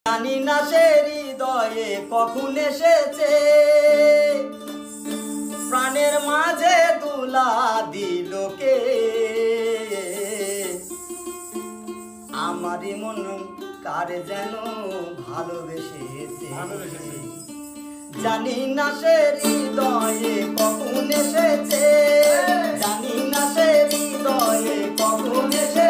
জানি না সে হৃদয়ে কখন এসেছে, প্রাণের মাঝে দুলা দিল কে। আমারই মন কারে যেন ভালোবেসেছে, জানি না সে হৃদয়ে কখন এসেছে, জানি না সে হৃদয়ে কখন এসেছে।